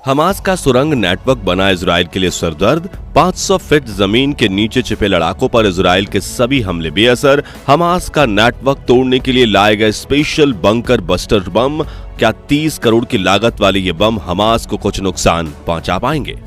Hamas का सुरंग network बना इजराइल के लिए सरदर्द। 500 फीट जमीन के नीचे छिपे लड़ाकों पर इजराइल के सभी हमले बेअसर। हमास का नेटवर्क तोड़ने के लिए लाए गए स्पेशल बंकर बस्टर बम। क्या 30 करोड़ की लागत वाले ये बम हमास को कुछ नुकसान पहुंचा पाएंगे?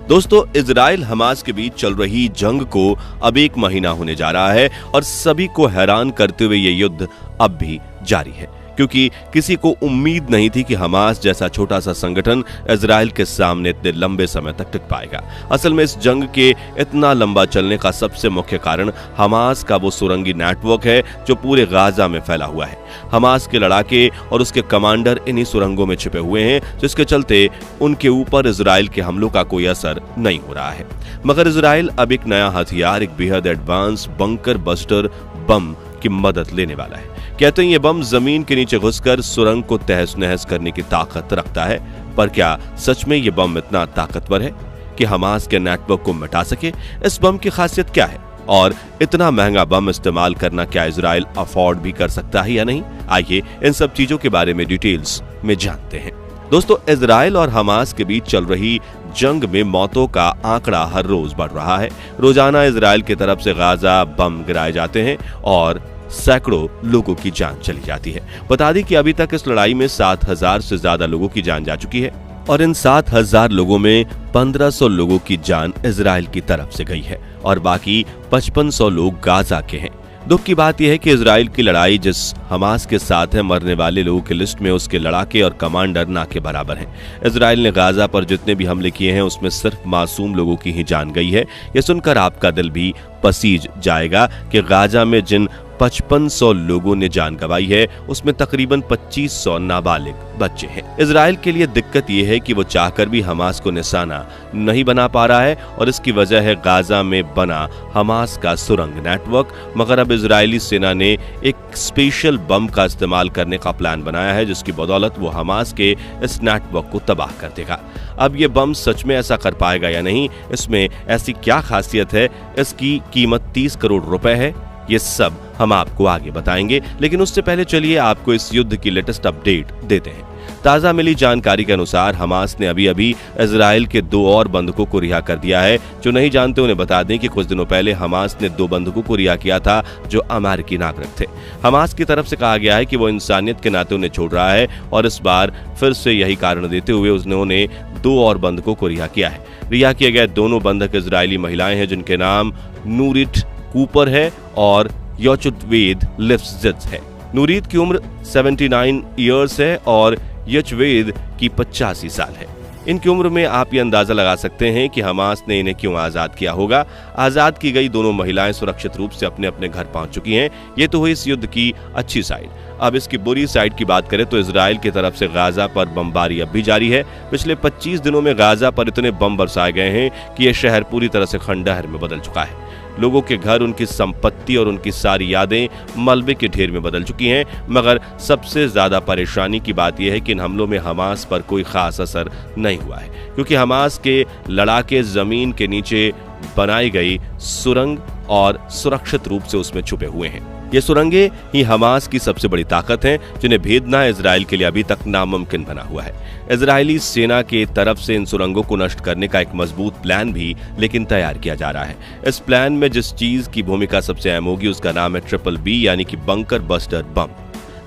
दोस्तों, इजराइल हमास के बीच चल रही जंग को अब 1 महीना होने जा रहा है और सभी को हैरान करते हुए ये युद्ध अब भी जारी है, क्योंकि किसी को उम्मीद नहीं थी कि हमास जैसा छोटा सा संगठन इजराइल के सामने इतने लंबे समय तक टिक पाएगा। असल में इस जंग के इतना लंबा चलने का सबसे मुख्य कारण हमास का वो सुरंगी नेटवर्क है जो पूरे गाजा में फैला हुआ है। हमास के लड़ाके और उसके कमांडर इन्हीं सुरंगों में छिपे हुए हैं, जिसके चलते उनके ऊपर इजराइल के हमलों का कोई असर नहीं हो रहा है। मगर इजराइल अब एक नया हथियार, एक बेहद एडवांस बंकर बस्टर बम की मदद लेने वाला है। कहते हैं ये बम जमीन के नीचे घुसकर सुरंग को तहस नहस करने की ताकत रखता है। पर क्या सच में ये बम इतना ताकतवर है कि हमास के नेटवर्क को मिटा सके? इस बम की खासियत क्या है और इतना महंगा बम इस्तेमाल करना क्या इजराइल अफोर्ड भी कर सकता है या नहीं? आइए इन सब चीजों के बारे में डिटेल्स में जानते हैं। दोस्तों, इजराइल और हमास के बीच चल रही जंग में मौतों का आंकड़ा हर रोज बढ़ रहा है। रोजाना इजराइल की तरफ से गाजा बम गिराए जाते हैं और सैकड़ों लोगों की जान चली जाती है। बता दें कि अभी तक इस लड़ाई में 7000 से ज्यादा लोगों की जान जा चुकी है और इन 7000 लोगों में 1500 लोगों की जान इजराइल की तरफ से गई है और बाकी 5500 लोग गाजा के हैं। दुख की बात यह है कि इजराइल की लड़ाई जिस हमास के साथ है, मरने वाले लोगों की लिस्ट में उसके लड़ाके और कमांडर ना के बराबर हैं। इजराइल ने गाजा पर जितने भी हमले किए हैं उसमें सिर्फ मासूम लोगों की ही जान गई है। यह सुनकर आपका दिल भी पसीज जाएगा कि गाजा में जिन 5500 लोगों ने जान गंवाई है उसमें तकरीबन 2500 नाबालिग बच्चे हैं। इजराइल के लिए दिक्कत यह है कि वो चाहकर भी हमास को निशाना नहीं बना पा रहा है और इसकी वजह है गाजा में बना हमास का सुरंग नेटवर्क। मगर अब इजरायली सेना ने एक स्पेशल बम का इस्तेमाल करने का प्लान बनाया है, जिसकी बदौलत वो हमास के इस नेटवर्क को तबाह कर देगा। अब ये बम सच में ऐसा कर पाएगा या नहीं, इसमें ऐसी क्या खासियत है, इसकी कीमत 30 करोड़ रुपए है, ये सब हम आपको आगे बताएंगे। लेकिन उससे पहले चलिए आपको इस युद्ध की लेटेस्ट अपडेट देते हैं। ताजा मिली जानकारी के अनुसार हमास ने अभी अभी इजराइल के 2 और बंधकों को रिहा कर दिया है। जो नहीं जानते उन्हें बता दें कि कुछ दिनों पहले हमास ने 2 बंधकों को रिहा किया था जो अमेरिकी नागरिक थे। हमास की तरफ से कहा गया है कि वो इंसानियत के नाते उन्हें छोड़ रहा है और इस बार फिर से यही कारण देते हुए उन्होंने 2 और बंधकों को रिहा किया है। रिहा किए गए दोनों बंधक इजरायली महिलाएं हैं, जिनके नाम नूरिट कूपर है और योचवेद लिफ्जिट्ज है। नूरित की उम्र 79 ईयर्स है और यचवेद की 85 साल है। इनकी उम्र में आप ये अंदाजा लगा सकते हैं कि हमास ने इन्हें क्यों आजाद किया होगा। आजाद की गई दोनों महिलाएं सुरक्षित रूप से अपने अपने घर पहुंच चुकी हैं। ये तो हुई इस युद्ध की अच्छी साइड। अब इसकी बुरी साइड की बात करें तो इजराइल की तरफ से गाजा पर बमबारी अब भी जारी है। पिछले 25 दिनों में गाजा पर इतने बम बरसाए गए हैं कि यह शहर पूरी तरह से खंडहर में बदल चुका है। लोगों के घर, उनकी संपत्ति और उनकी सारी यादें मलबे के ढेर में बदल चुकी हैं। मगर सबसे ज्यादा परेशानी की बात यह है कि इन हमलों में हमास पर कोई खास असर नहीं हुआ है, क्योंकि हमास के लड़ाके जमीन के नीचे बनाई गई सुरंग और सुरक्षित रूप से उसमें छुपे हुए हैं। ये सुरंगें ही हमास की सबसे बड़ी ताकत हैं, जिन्हें भेदना इजराइल के लिए अभी तक नामुमकिन बना हुआ है। इजरायली सेना के तरफ से इन सुरंगों को नष्ट करने का एक मजबूत प्लान भी लेकिन तैयार किया जा रहा है। इस प्लान में जिस चीज की भूमिका सबसे अहम होगी उसका नाम है BBB, यानी कि बंकर बस्टर बम।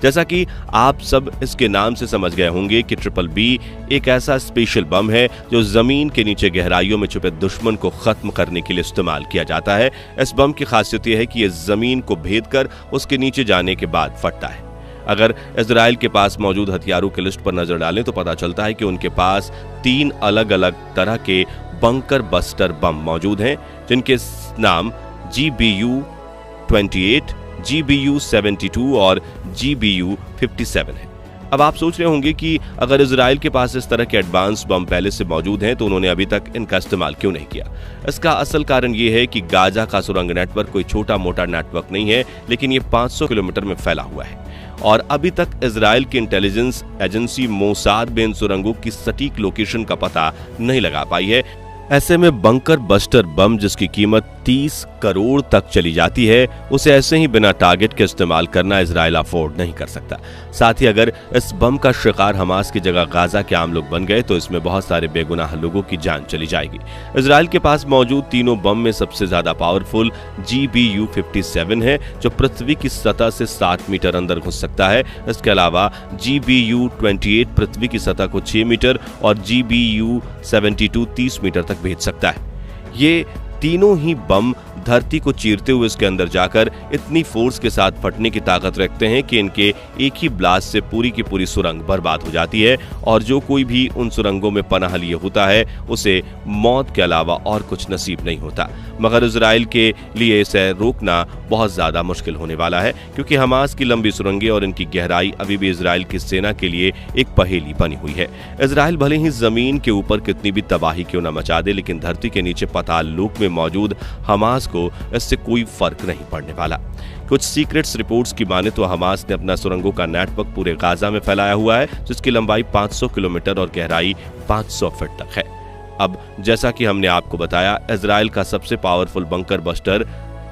जैसा कि आप सब इसके नाम से समझ गए होंगे कि BBB एक ऐसा स्पेशल बम है जो जमीन के नीचे गहराइयों में छुपे दुश्मन को खत्म करने के लिए इस्तेमाल किया जाता है। इस बम की खासियत यह है कि यह जमीन को भेद कर उसके नीचे जाने के बाद फटता है। अगर इजराइल के पास मौजूद हथियारों की लिस्ट पर नजर डालें तो पता चलता है कि उनके पास 3 अलग अलग तरह के बंकर बस्टर बम मौजूद हैं, जिनके नाम GBU-28, GBU-72 और GBU-57 है। अब आप सोच रहे होंगे कि अगर इजराइल के पास इस तरह के एडवांस बम पहले से मौजूद हैं तो उन्होंने अभी तक इनका इस्तेमाल क्यों नहीं किया। इसका असल कारण यह है कि गाजा का सुरंग नेटवर्क कोई छोटा मोटा नेटवर्क नहीं है, लेकिन ये 500 किलोमीटर में फैला हुआ है और अभी तक इजराइल की इंटेलिजेंस एजेंसी मोसाद भी इन सुरंगों की सटीक लोकेशन का पता नहीं लगा पाई है। ऐसे में बंकर बस्टर बम, जिसकी कीमत 30 करोड़ तक चली जाती है, उसे ऐसे ही बिना टारगेट के इस्तेमाल करना इजराइल अफोर्ड नहीं कर सकता। साथ ही अगर इस बम का शिकार हमास की जगह गाजा के आम लोग बन गए तो इसमें बहुत सारे बेगुनाह लोगों की जान चली जाएगी। इजराइल के पास मौजूद तीनों बम में सबसे ज्यादा पावरफुल GBU-57 है, जो पृथ्वी की सतह से 7 मीटर अंदर घुस सकता है। इसके अलावा GBU-28 पृथ्वी की सतह को 6 मीटर और GBU-72 30 मीटर तक भेज सकता है। ये तीनों ही बम धरती को चीरते हुए इसके अंदर जाकर इतनी फोर्स के साथ फटने की ताकत रखते हैं कि इनके एक ही ब्लास्ट से पूरी की पूरी सुरंग बर्बाद हो जाती है और जो कोई भी उन सुरंगों में पनाह लिए होता है उसे मौत के अलावा और कुछ नसीब नहीं होता। मगर इजराइल के लिए इसे रोकना बहुत ज्यादा मुश्किल होने वाला है, क्योंकि हमास की लंबी सुरंगें और इनकी गहराई अभी भी इजराइल की सेना के लिए एक पहेली बनी हुई है। इजराइल भले ही जमीन के ऊपर कितनी भी तबाही क्यों न मचा दे, लेकिन धरती के नीचे पाताल लोक में मौजूद हमास को इससे कोई फर्क नहीं पड़ने वाला। कुछ सीक्रेट्स रिपोर्ट्स की माने तो हमास ने अपना सुरंगों का नेटवर्क पूरे गाजा में फैलाया हुआ है, जिसकी लंबाई 500 किलोमीटर और गहराई 500 फीट तक है। अब जैसा कि हमने आपको बताया, इजराइल का सबसे पावरफुल बंकर बस्टर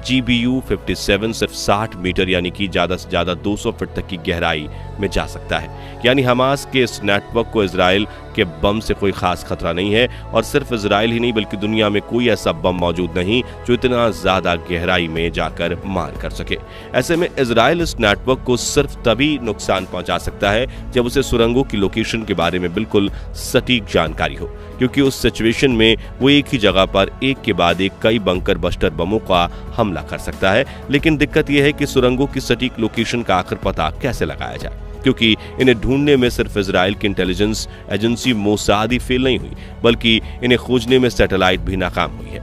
GBU-57 सिर्फ 60 मीटर यानी कि ज्यादा से ज्यादा 200 फीट तक की गहराई में जा सकता है। यानी हमास के इस नेटवर्क को इजराइल के बम से कोई खास खतरा नहीं है, और सिर्फ इजराइल ही नहीं बल्कि दुनिया में कोई ऐसा बम मौजूद नहीं जो इतना ज्यादा गहराई में जाकर मार कर सके। ऐसे में इजराइल इस नेटवर्क को सिर्फ तभी नुकसान पहुंचा सकता है जब उसे सुरंगों की लोकेशन के बारे में बिल्कुल सटीक जानकारी हो, क्योंकि उस सिचुएशन में वो एक ही जगह पर एक के बाद एक कई बंकर बस्टर बमों का हमला कर सकता है। लेकिन दिक्कत यह है कि सुरंगों की सटीक लोकेशन का आखिर पता कैसे लगाया जाए, क्योंकि इन्हें ढूंढने में सिर्फ इजराइल की इंटेलिजेंस एजेंसी मोसाद ही फेल नहीं हुई, बल्कि इन्हें खोजने में सैटेलाइट भी नाकाम हुई है।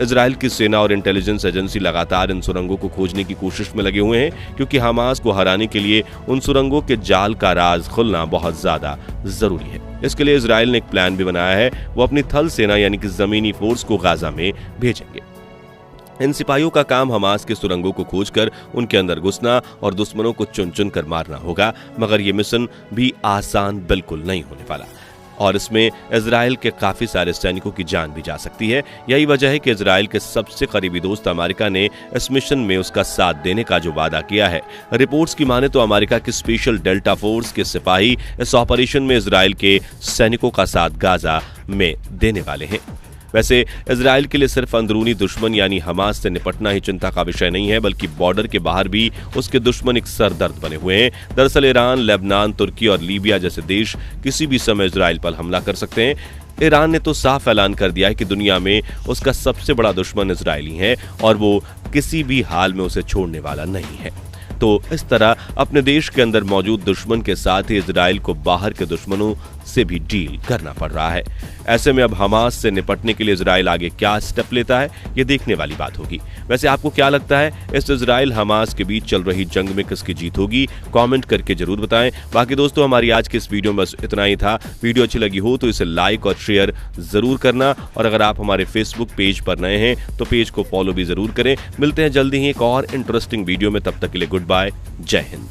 इजराइल की सेना और इंटेलिजेंस एजेंसी लगातार इन सुरंगों को खोजने की कोशिश में लगे हुए हैं, क्योंकि हमास को हराने के लिए उन सुरंगों के जाल का राज खुलना बहुत ज्यादा जरूरी है। इसके लिए इजराइल ने एक प्लान भी बनाया है। वो अपनी थल सेना यानी कि जमीनी फोर्स को गाजा में भेजेंगे। इन सिपाहियों का काम हमास के सुरंगों को खोजकर उनके अंदर घुसना और दुश्मनों को चुन चुन कर मारना होगा, मगर यह मिशन भी आसान बिल्कुल नहीं होने वाला और इसमें इजराइल के काफी सारे सैनिकों की जान भी जा सकती है। यही वजह है कि इजराइल के सबसे करीबी दोस्त अमेरिका ने इस मिशन में उसका साथ देने का जो वादा किया है। रिपोर्ट्स की माने तो अमेरिका की स्पेशल डेल्टा फोर्स के सिपाही इस ऑपरेशन में इजराइल के सैनिकों का साथ गाजा में देने वाले हैं। वैसे इजराइल के लिए सिर्फ अंदरूनी दुश्मन यानी हमास से निपटना ही चिंता का विषय नहीं है, बल्कि बॉर्डर के बाहर भी उसके दुश्मन एक सरदर्द बने हुए हैं। दरअसल ईरान, लेबनान, तुर्की और लीबिया जैसे देश किसी भी समय इजराइल पर हमला कर सकते हैं। ईरान ने तो साफ ऐलान कर दिया है कि दुनिया में उसका सबसे बड़ा दुश्मन इजराइली है और वो किसी भी हाल में उसे छोड़ने वाला नहीं है। तो इस तरह अपने देश के अंदर मौजूद दुश्मन के साथ ही इजराइल को बाहर के दुश्मनों से भी डील करना पड़ रहा है। ऐसे में अब हमास से निपटने के लिए इजराइल आगे क्या स्टेप लेता है, ये देखने वाली बात होगी। वैसे आपको क्या लगता है, इस इजराइल हमास के बीच चल रही जंग में किसकी जीत होगी? कमेंट करके जरूर बताएं। बाकी दोस्तों, हमारी आज के इस वीडियो में बस इतना ही था। वीडियो अच्छी लगी हो तो इसे लाइक और शेयर जरूर करना, और अगर आप हमारे फेसबुक पेज पर नए हैं तो पेज को फॉलो भी जरूर करें। मिलते हैं जल्दी ही एक और इंटरेस्टिंग वीडियो में, तब तक के लिए गुड बाय, जय हिंद।